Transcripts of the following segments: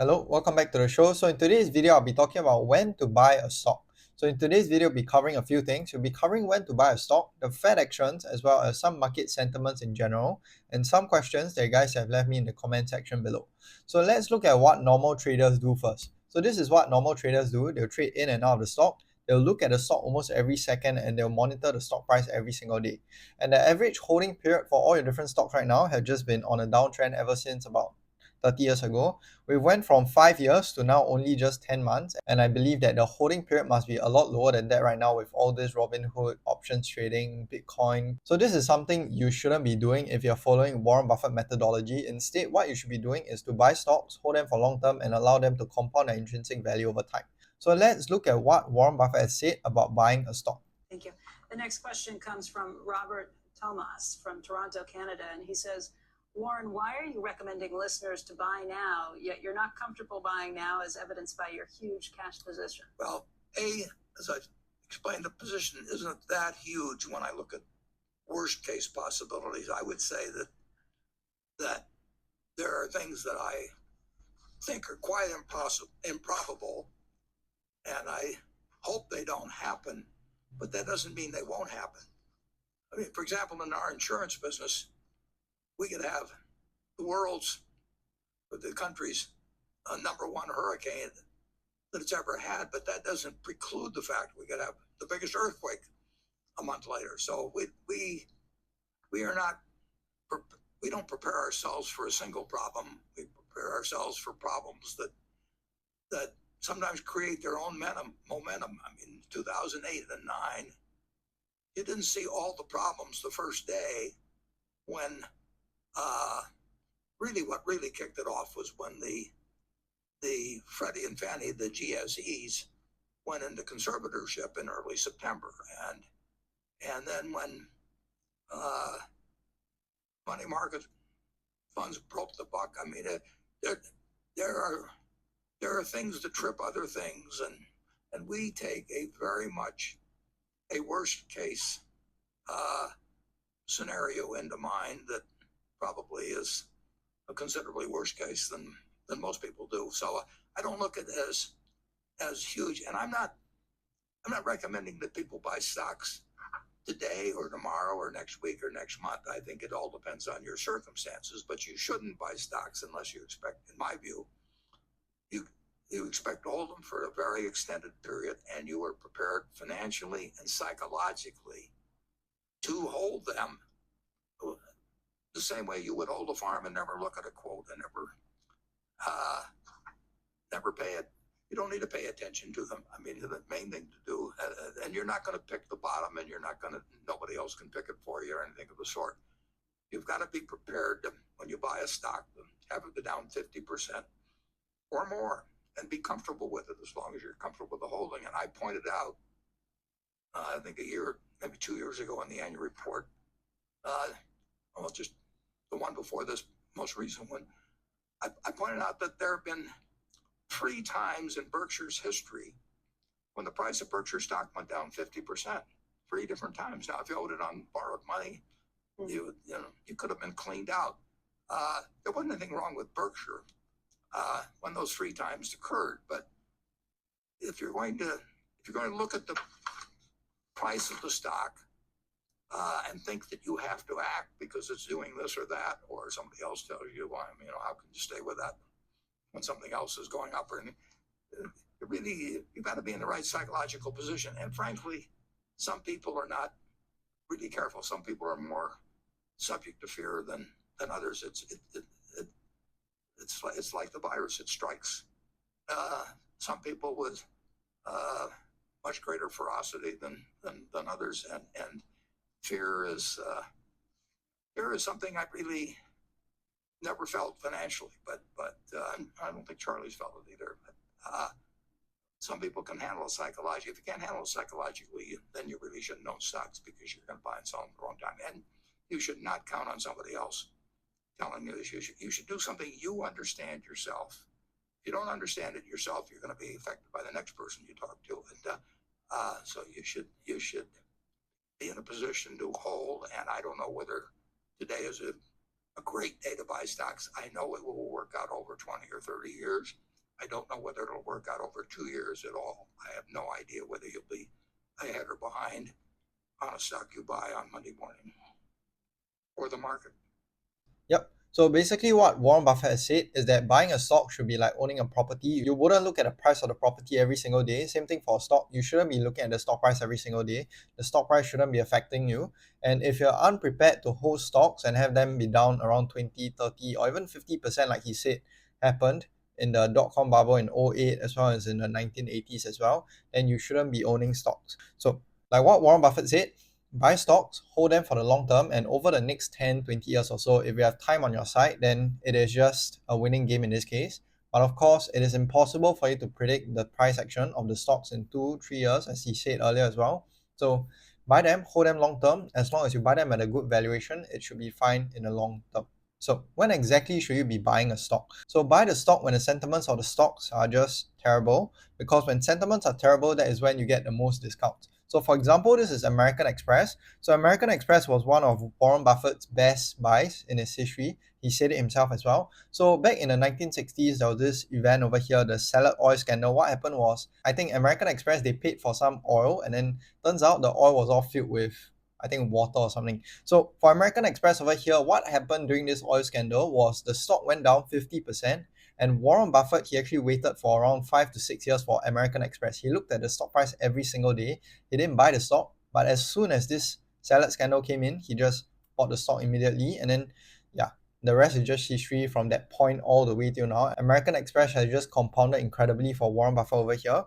Hello, welcome back to the show. So in today's video, I'll be talking about when to buy a stock. So in today's video, we'll be covering a few things. We'll be covering when to buy a stock, the Fed actions, as well as some market sentiments in general, and some questions that you guys have left me in the comment section below. So let's look at what normal traders do first. So this is what normal traders do. They'll trade in and out of the stock. They'll look at the stock almost every second and they'll monitor the stock price every single day. And the average holding period for all your different stocks right now have just been on a downtrend ever since about 30 years ago. We went from 5 years to now only just 10 months, and I believe that the holding period must be a lot lower than that right now with all this Robinhood, options trading, Bitcoin. So this is something you shouldn't be doing if you're following Warren Buffett methodology. Instead, what you should be doing is to buy stocks, hold them for long term, and allow them to compound their intrinsic value over time. So let's look at what Warren Buffett has said about buying a stock. Thank you. The next question comes from Robert Thomas from Toronto, Canada, and he says, Warren, why are you recommending listeners to buy now, yet you're not comfortable buying now as evidenced by your huge cash position? Well, as I explained, the position isn't that huge when I look at worst case possibilities. I would say that there are things that I think are quite improbable, and I hope they don't happen, but that doesn't mean they won't happen. I mean, for example, in our insurance business, we could have the country's number one hurricane that it's ever had, but that doesn't preclude the fact we could have the biggest earthquake a month later. So we don't prepare ourselves for a single problem. We prepare ourselves for problems that sometimes create their own momentum. I mean, 2008 and 9, you didn't see all the problems the first day when what really kicked it off was when the Freddie and Fannie, the GSEs, went into conservatorship in early September, and then when money market funds broke the buck. I mean, there are things that trip other things, and we take a very much a worst case scenario into mind that probably is a considerably worse case than most people do. So I don't look at it as huge, and I'm not recommending that people buy stocks today or tomorrow or next week or next month. I think it all depends on your circumstances, but you shouldn't buy stocks unless you expect, in my view, you expect to hold them for a very extended period, and you are prepared financially and psychologically to hold them the same way you would hold a farm and never look at a quote and never pay it. You don't need to pay attention to them. I mean, the main thing to do, and you're not going to pick the bottom, and nobody else can pick it for you or anything of the sort. You've got to be prepared to, when you buy a stock, to have it go down 50% or more, and be comfortable with it as long as you're comfortable with the holding. And I pointed out, I think a year, maybe 2 years ago in the annual report, just the one before this most recent one, I pointed out that there have been 3 times in Berkshire's history when the price of Berkshire stock went down 50%. 3 different times. Now, if you owed it on borrowed money, you could have been cleaned out. There wasn't anything wrong with Berkshire when those 3 times occurred. But if you're going to look at the price of the stock and think that you have to act because it's doing this or that, or somebody else tells you, well, how can you stay with that when something else is going up? Or anything? You've got to be in the right psychological position. And frankly, some people are not really careful. Some people are more subject to fear than others. It's like the virus. It strikes some people with much greater ferocity than others, and fear is something I really never felt financially, but I don't think Charlie's felt it either. But some people can handle it psychologically. If you can't handle it psychologically, then you really shouldn't own stocks, because you're going to buy and sell them at the wrong time, and you should not count on somebody else telling you this. You should do something you understand yourself. If you don't understand it yourself, you're going to be affected by the next person you talk to, and so you should be in a position to hold. And I don't know whether today is a great day to buy stocks. I know it will work out over 20 or 30 years. I don't know whether it'll work out over 2 years at all. I have no idea whether you'll be ahead or behind on a stock you buy on Monday morning or the market. Yep. So basically what Warren Buffett has said is that buying a stock should be like owning a property. You wouldn't look at the price of the property every single day. Same thing for a stock. You shouldn't be looking at the stock price every single day. The stock price shouldn't be affecting you. And if you're unprepared to hold stocks and have them be down around 20, 30, or even 50% like he said happened in the dot-com bubble in '08 as well as in the 1980s as well, then you shouldn't be owning stocks. So like what Warren Buffett said, buy stocks, hold them for the long term, and over the next 10, 20 years or so, if you have time on your side, then it is just a winning game in this case. But of course, it is impossible for you to predict the price action of the stocks in 2, 3 years, as he said earlier as well. So buy them, hold them long term. As long as you buy them at a good valuation, it should be fine in the long term. So when exactly should you be buying a stock? So buy the stock when the sentiments of the stocks are just terrible, because when sentiments are terrible, that is when you get the most discounts. So for example, this is American Express. So American Express was one of Warren Buffett's best buys in his history. He said it himself as well. So back in the 1960s, there was this event over here, the salad oil scandal. What happened was, I think American Express, they paid for some oil, and then turns out the oil was all filled with, I think, water or something. So for American Express over here, what happened during this oil scandal was the stock went down 50%. And Warren Buffett, he actually waited for around 5 to 6 years for American Express. He looked at the stock price every single day. He didn't buy the stock, but as soon as this salad scandal came in, he just bought the stock immediately. And then, yeah, the rest is just history from that point all the way till now. American Express has just compounded incredibly for Warren Buffett over here.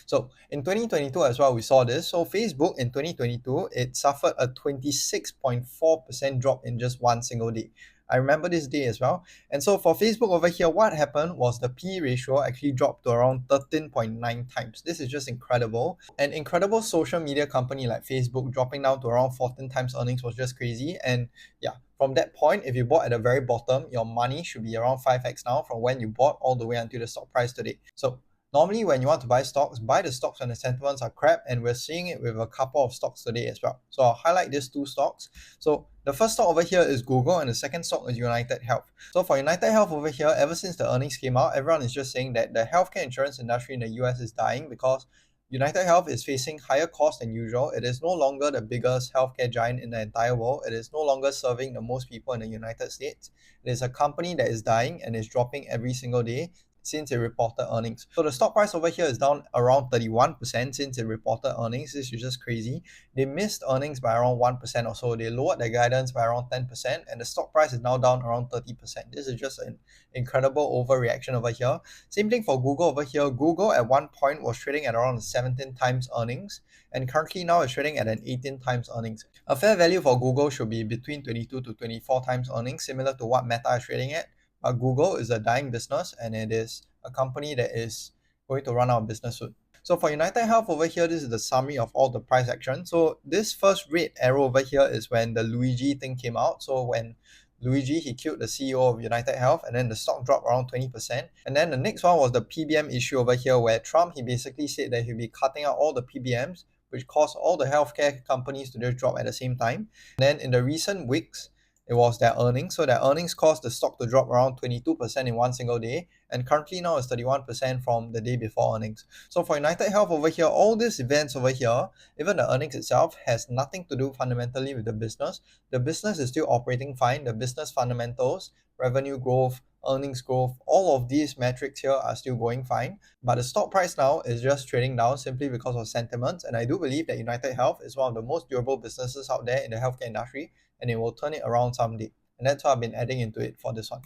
So in 2022 as well, we saw this. So Facebook in 2022, it suffered a 26.4% drop in just one single day. I remember this day as well. And so for Facebook over here, what happened was the P ratio actually dropped to around 13.9 times. This is just incredible. An incredible social media company like Facebook dropping down to around 14 times earnings was just crazy. And yeah, from that point, if you bought at the very bottom, your money should be around 5x now from when you bought all the way until the stock price today. So normally, when you want to buy stocks, buy the stocks when the sentiments are crap, and we're seeing it with a couple of stocks today as well. So I'll highlight these two stocks. So the first stock over here is Google, and the second stock is United Health. So for United Health over here, ever since the earnings came out, everyone is just saying that the healthcare insurance industry in the US is dying because United Health is facing higher costs than usual. It is no longer the biggest healthcare giant in the entire world. It is no longer serving the most people in the United States. It is a company that is dying and is dropping every single day since it reported earnings. So the stock price over here is down around 31% since it reported earnings. This is just crazy. They missed earnings by around 1% or so. They lowered their guidance by around 10%, and the stock price is now down around 30%. This is just an incredible overreaction over here. Same thing for Google over here. Google at one point was trading at around 17 times earnings, and currently now is trading at an 18 times earnings. A fair value for Google should be between 22 to 24 times earnings, similar to what Meta is trading at. But Google is a dying business, and it is a company that is going to run out of business soon. So for United Health over here, this is the summary of all the price action. So this first red arrow over here is when the Luigi thing came out. So when Luigi, he killed the CEO of United Health, and then the stock dropped around 20%. And then the next one was the PBM issue over here, where Trump, he basically said that he'll be cutting out all the PBMs, which caused all the healthcare companies to just drop at the same time. And then in the recent weeks, it was their earnings. So their earnings caused the stock to drop around 22% in one single day, and currently now it's 31% from the day before earnings. So for United Health over here, all these events over here, even the earnings itself, has nothing to do fundamentally with the business. The business is still operating fine. The business fundamentals, revenue growth, earnings growth, all of these metrics here are still going fine. But the stock price now is just trading down simply because of sentiments. And I do believe that United Health is one of the most durable businesses out there in the healthcare industry, and it will turn it around someday. And that's why I've been adding into it for this one.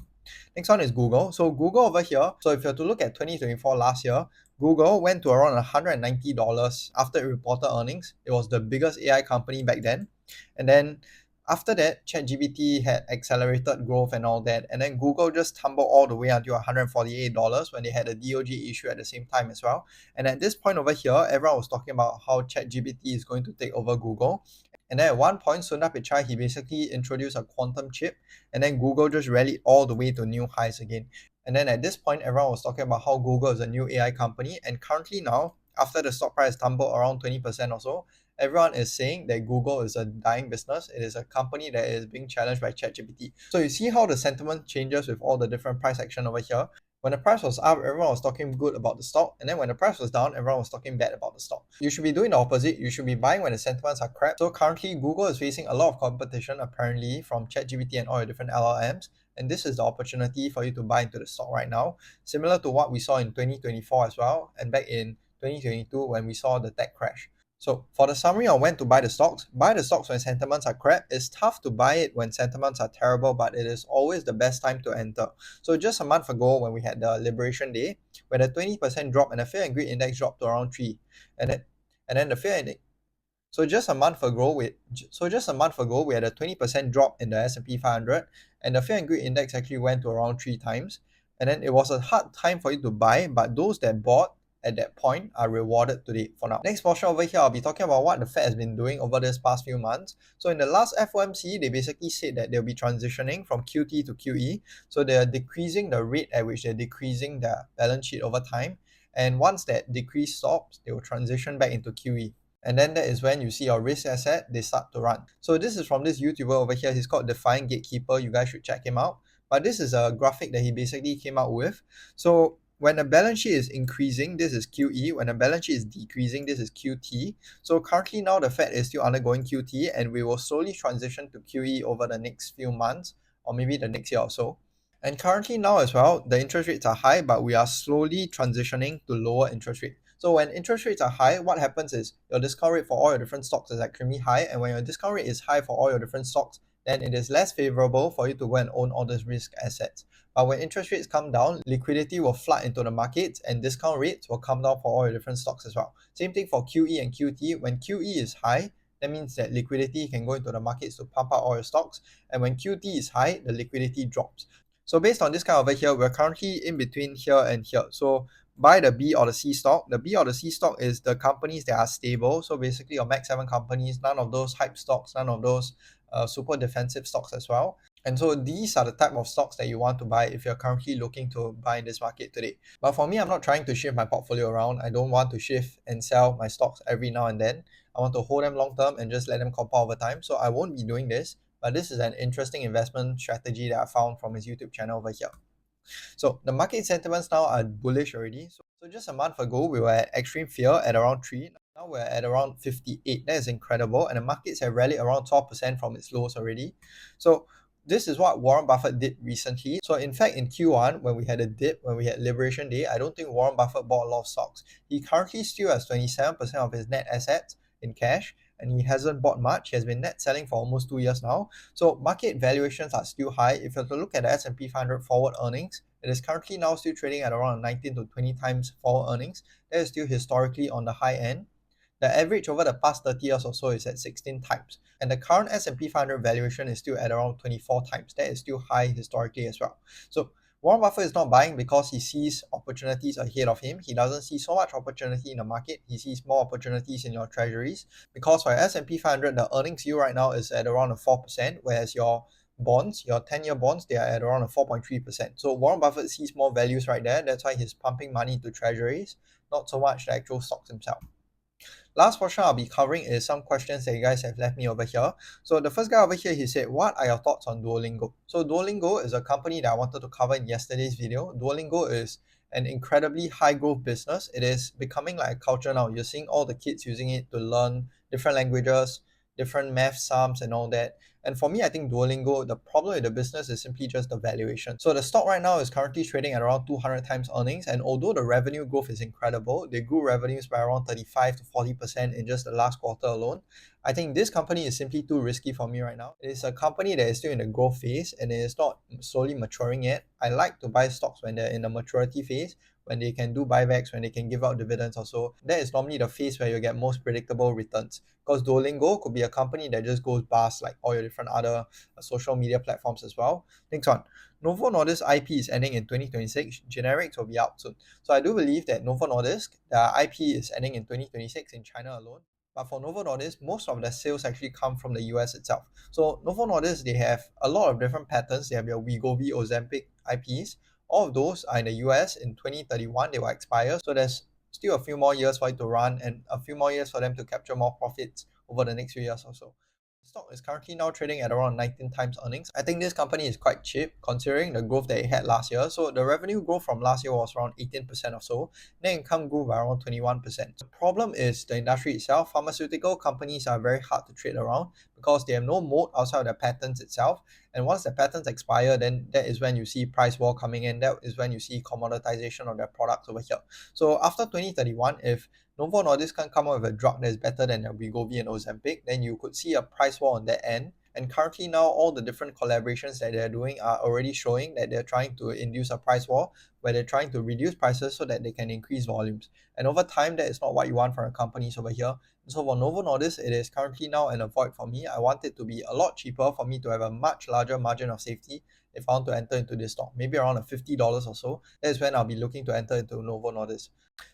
Next one is Google. So Google over here, so if you have to look at 2024 last year, Google went to around $190 after it reported earnings. It was the biggest AI company back then. And then after that, ChatGPT had accelerated growth and all that. And then Google just tumbled all the way until $148 when they had a DOJ issue at the same time as well. And at this point over here, everyone was talking about how ChatGPT is going to take over Google. And then at one point, Sundar Pichai, he basically introduced a quantum chip, and then Google just rallied all the way to new highs again. And then at this point, everyone was talking about how Google is a new AI company. And currently now, after the stock price tumbled around 20% or so, everyone is saying that Google is a dying business. It is a company that is being challenged by ChatGPT. So you see how the sentiment changes with all the different price action over here. When the price was up, everyone was talking good about the stock, and then when the price was down, everyone was talking bad about the stock. You should be doing the opposite. You should be buying when the sentiments are crap. So currently, Google is facing a lot of competition apparently from ChatGPT and all the different LLMs, and this is the opportunity for you to buy into the stock right now, similar to what we saw in 2024 as well, and back in 2022 when we saw the tech crash. So for the summary on when to buy the stocks when sentiments are crap. It's tough to buy it when sentiments are terrible, but it is always the best time to enter. So just a month ago when we had the Liberation Day, when a 20% drop and the fear and greed index dropped to around 3, and then the fear index. So just a month ago we had a 20% drop in the S&P 500, and the fear and greed index actually went to around 3 times. And then it was a hard time for you to buy, but those that bought at that point are rewarded today for now. Next portion over here, I'll be talking about what the Fed has been doing over this past few months. So in the last FOMC, they basically said that they'll be transitioning from QT to QE. So they're decreasing the rate at which they're decreasing their balance sheet over time. And once that decrease stops, they will transition back into QE. And then that is when you see your risk asset, they start to run. So this is from this YouTuber over here. He's called Defying Gatekeeper. You guys should check him out. But this is a graphic that he basically came out with. So when the balance sheet is increasing, this is QE. When the balance sheet is decreasing, this is QT. So currently now the Fed is still undergoing QT, and we will slowly transition to QE over the next few months or maybe the next year or so. And currently now as well, the interest rates are high, but we are slowly transitioning to lower interest rate. So when interest rates are high, what happens is your discount rate for all your different stocks is extremely high, and when your discount rate is high for all your different stocks, then it is less favorable for you to go and own all these risk assets. But when interest rates come down, liquidity will flood into the markets and discount rates will come down for all your different stocks as well. Same thing for QE and QT. When QE is high, that means that liquidity can go into the markets to pump out all your stocks. And when QT is high, the liquidity drops. So based on this guy over here, we're currently in between here and here. So buy the B or the C stock. The B or the C stock is the companies that are stable. So basically your Max 7 companies, none of those hype stocks, none of those super defensive stocks as well. And so these are the type of stocks that you want to buy if you're currently looking to buy in this market today. But for me, I'm not trying to shift my portfolio around. I don't want to shift and sell my stocks every now and then. I want to hold them long term and just let them compound over time. So I won't be doing this, but this is an interesting investment strategy that I found from his YouTube channel over here. So the market sentiments now are bullish already. So just a month ago, we were at extreme fear at around 3. Now we're at around 58. That is incredible. And the markets have rallied around 12% from its lows already. So this is what Warren Buffett did recently. So in fact, in Q1, when we had a dip, when we had Liberation Day, I don't think Warren Buffett bought a lot of stocks. He currently still has 27% of his net assets in cash, and he hasn't bought much. He has been net selling for almost 2 years now. So market valuations are still high. If you have to look at the S&P 500 forward earnings, it is currently now still trading at around 19 to 20 times forward earnings. That is still historically on the high end. The average over the past 30 years or so is at 16 times. And the current S&P 500 valuation is still at around 24 times. That is still high historically as well. So Warren Buffett is not buying because he sees opportunities ahead of him. He doesn't see so much opportunity in the market. He sees more opportunities in your treasuries. Because for S&P 500, the earnings yield right now is at around a 4%, whereas your bonds, your 10-year bonds, they are at around a 4.3%. So Warren Buffett sees more values right there. That's why he's pumping money into treasuries, not so much the actual stocks himself. Last portion I'll be covering is some questions that you guys have left me over here. So the first guy over here, he said, what are your thoughts on Duolingo? So Duolingo is a company that I wanted to cover in yesterday's video. Duolingo is an incredibly high growth business. It is becoming like a culture now. You're seeing all the kids using it to learn different languages, different math sums and all that. And for me, I think Duolingo, the problem with the business is simply just the valuation. So the stock right now is currently trading at around 200 times earnings. And although the revenue growth is incredible, they grew revenues by around 35 to 40% in just the last quarter alone. I think this company is simply too risky for me right now. It is a company that is still in the growth phase and it is not slowly maturing yet. I like to buy stocks when they're in the maturity phase, when they can do buybacks, when they can give out dividends also. That is normally the phase where you get most predictable returns. Because Duolingo could be a company that just goes bust like all your different other social media platforms as well. Next one. Novo Nordisk IP is ending in 2026. Generics will be out soon. So I do believe that Novo Nordisk, their IP is ending in 2026 in China alone. But for Novo Nordisk, most of their sales actually come from the US itself. So Novo Nordisk, they have a lot of different patents. They have your Wegovy, Ozempic IPs. All of those are in the US. In 2031, they will expire. So there's still a few more years for it to run and a few more years for them to capture more profits over the next few years or so. Stock is currently now trading at around 19 times earnings. I think this company is quite cheap considering the growth that it had last year. So the revenue growth from last year was around 18% or so. Net income grew by around 21%. The problem is the industry itself. Pharmaceutical companies are very hard to trade around because they have no moat outside of their patents itself. And once the patents expire, then that is when you see price war coming in. That is when you see commoditization of their products over here. So after 2031, if Novo Nordisk can't come up with a drug that is better than Wegovy and Ozempic, then you could see a price war on that end. And currently now, all the different collaborations that they're doing are already showing that they're trying to induce a price war, where they're trying to reduce prices so that they can increase volumes. And over time, that is not what you want from your companies over here. So for Novo Nordisk, it is currently now an avoid for me. I want it to be a lot cheaper for me to have a much larger margin of safety if I want to enter into this stock. Maybe around $50 or so. That is when I'll be looking to enter into Novo Nordisk.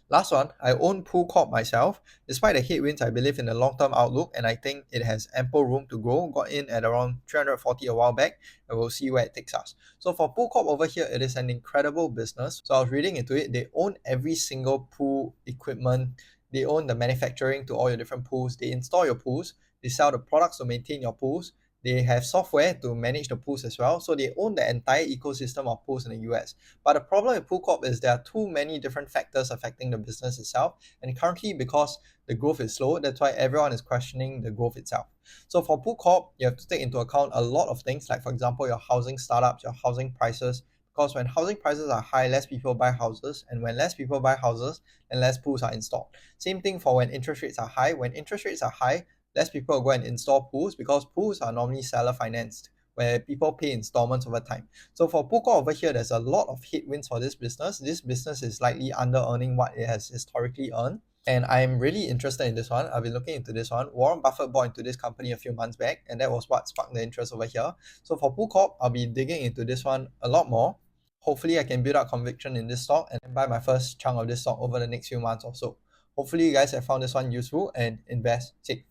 Last one, I own Pool Corp myself. Despite the headwinds, I believe in the long-term outlook and I think it has ample room to grow. Got in at around 340 a while back and we'll see where it takes us. So for Pool Corp over here, it is an incredible business. So I was reading into it. They own every single pool equipment. They own the manufacturing to all your different pools. They install your pools. They sell the products to maintain your pools. They have software to manage the pools as well. So they own the entire ecosystem of pools in the US. But the problem with Pool Corp is there are too many different factors affecting the business itself. And currently, because the growth is slow, that's why everyone is questioning the growth itself. So for Pool Corp, you have to take into account a lot of things, like for example, your housing startups, your housing prices. Because when housing prices are high, less people buy houses. And when less people buy houses, then less pools are installed. Same thing for when interest rates are high. When interest rates are high, less people will go and install pools because pools are normally seller financed, where people pay installments over time. So for Pool Corp over here, there's a lot of headwinds for this business. This business is slightly under earning what it has historically earned. And I'm really interested in this one. I've been looking into this one. Warren Buffett bought into this company a few months back, and that was what sparked the interest over here. So for Pool Corp, I'll be digging into this one a lot more. Hopefully, I can build up conviction in this stock and buy my first chunk of this stock over the next few months or so. Hopefully, you guys have found this one useful and invest safe.